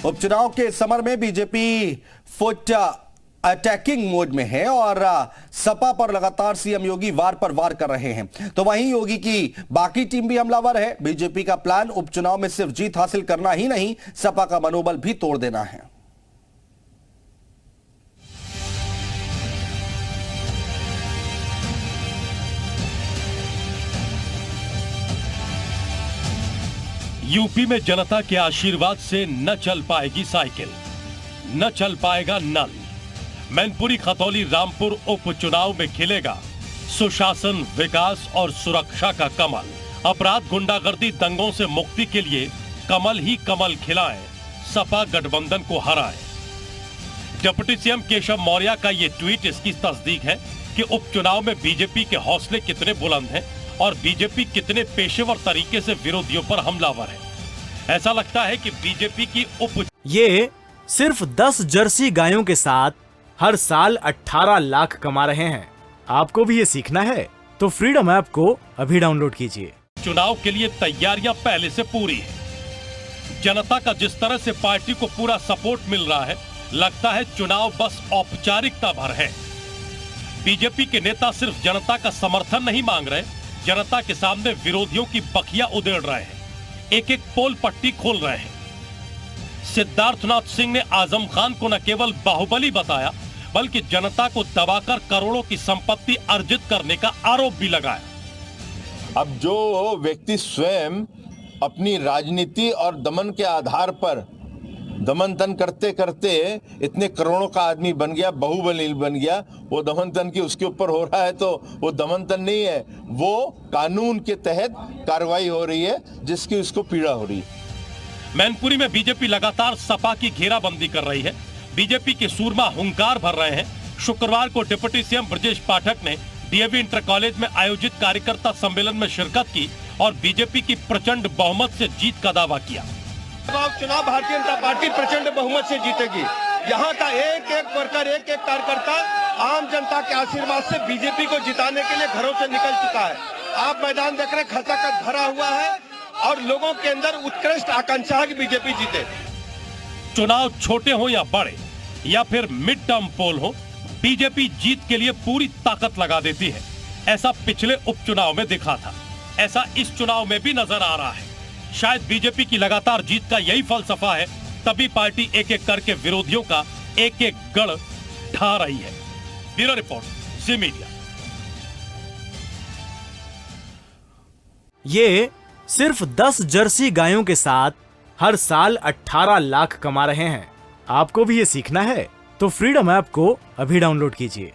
उपचुनाव के समर में बीजेपी फुट अटैकिंग मोड में है और सपा पर लगातार सीएम योगी वार पर वार कर रहे हैं। तो वहीं योगी की बाकी टीम भी हमलावर है। बीजेपी का प्लान उपचुनाव में सिर्फ जीत हासिल करना ही नहीं, सपा का मनोबल भी तोड़ देना है। यूपी में जनता के आशीर्वाद से न चल पाएगी साइकिल, न चल पाएगा नल। मैनपुरी खतौली रामपुर उपचुनाव में खिलेगा सुशासन, विकास और सुरक्षा का कमल। अपराध, गुंडागर्दी, दंगों से मुक्ति के लिए कमल ही कमल खिलाएं, सपा गठबंधन को हराएं। डिप्टी सीएम केशव मौर्य का ये ट्वीट इसकी तस्दीक है कि उपचुनाव में बीजेपी के हौसले कितने बुलंद हैं और बीजेपी कितने पेशेवर तरीके से विरोधियों पर हमलावर है। ऐसा लगता है कि बीजेपी की ये सिर्फ 10 जर्सी गायों के साथ हर साल 18 लाख कमा रहे हैं। आपको भी ये सीखना है तो फ्रीडम ऐप को अभी डाउनलोड कीजिए। चुनाव के लिए तैयारियां पहले से पूरी है। जनता का जिस तरह से पार्टी को पूरा सपोर्ट मिल रहा है, लगता है चुनाव बस औपचारिकता भर है। बीजेपी के नेता सिर्फ जनता का समर्थन नहीं मांग रहे, जनता के सामने विरोधियों की बखिया उधेड़ रहे हैं, एक एक पोल पट्टी खोल रहे हैं। सिद्धार्थनाथ सिंह ने आजम खान को न केवल बाहुबली बताया, बल्कि जनता को दबाकर करोड़ों की संपत्ति अर्जित करने का आरोप भी लगाया। अब जो व्यक्ति स्वयं अपनी राजनीति और दमन के आधार पर दमन तन करते करते इतने करोड़ों का आदमी बन गया, बाहुबली बन गया, वो दमन तन की उसके ऊपर हो रहा है तो वो दमन तन नहीं है, वो कानून के तहत कार्रवाई हो रही है जिसकी उसको पीड़ा हो रही है। मैनपुरी में बीजेपी लगातार सपा की घेराबंदी कर रही है। बीजेपी के सूरमा हुंकार भर रहे हैं। शुक्रवार को डिप्टी सीएम ब्रजेश पाठक ने डीएवी इंटर कॉलेज में आयोजित कार्यकर्ता सम्मेलन में शिरकत की और बीजेपी की प्रचंड बहुमत से जीत का दावा किया। चुनाव भारतीय जनता पार्टी प्रचंड बहुमत से जीतेगी। यहाँ का एक एक वर्कर, एक एक कार्यकर्ता आम जनता के आशीर्वाद से बीजेपी को जिताने के लिए घरों से निकल चुका है। आप मैदान देख रहे, खचाखच भरा हुआ है और लोगों के अंदर उत्कृष्ट आकांक्षा है कि बीजेपी जीते। चुनाव छोटे हो या बड़े या फिर मिड टर्म पोल हो, बीजेपी जीत के लिए पूरी ताकत लगा देती है। ऐसा पिछले उपचुनाव में दिखा था, ऐसा इस चुनाव में भी नजर आ रहा है। शायद बीजेपी की लगातार जीत का यही फलसफा है, तभी पार्टी एक एक करके विरोधियों का एक एक गढ़ ढा रही है। ब्यूरो रिपोर्ट, जी मीडिया। ये सिर्फ 10 जर्सी गायों के साथ हर साल 18 लाख कमा रहे हैं। आपको भी ये सीखना है तो फ्रीडम ऐप को अभी डाउनलोड कीजिए।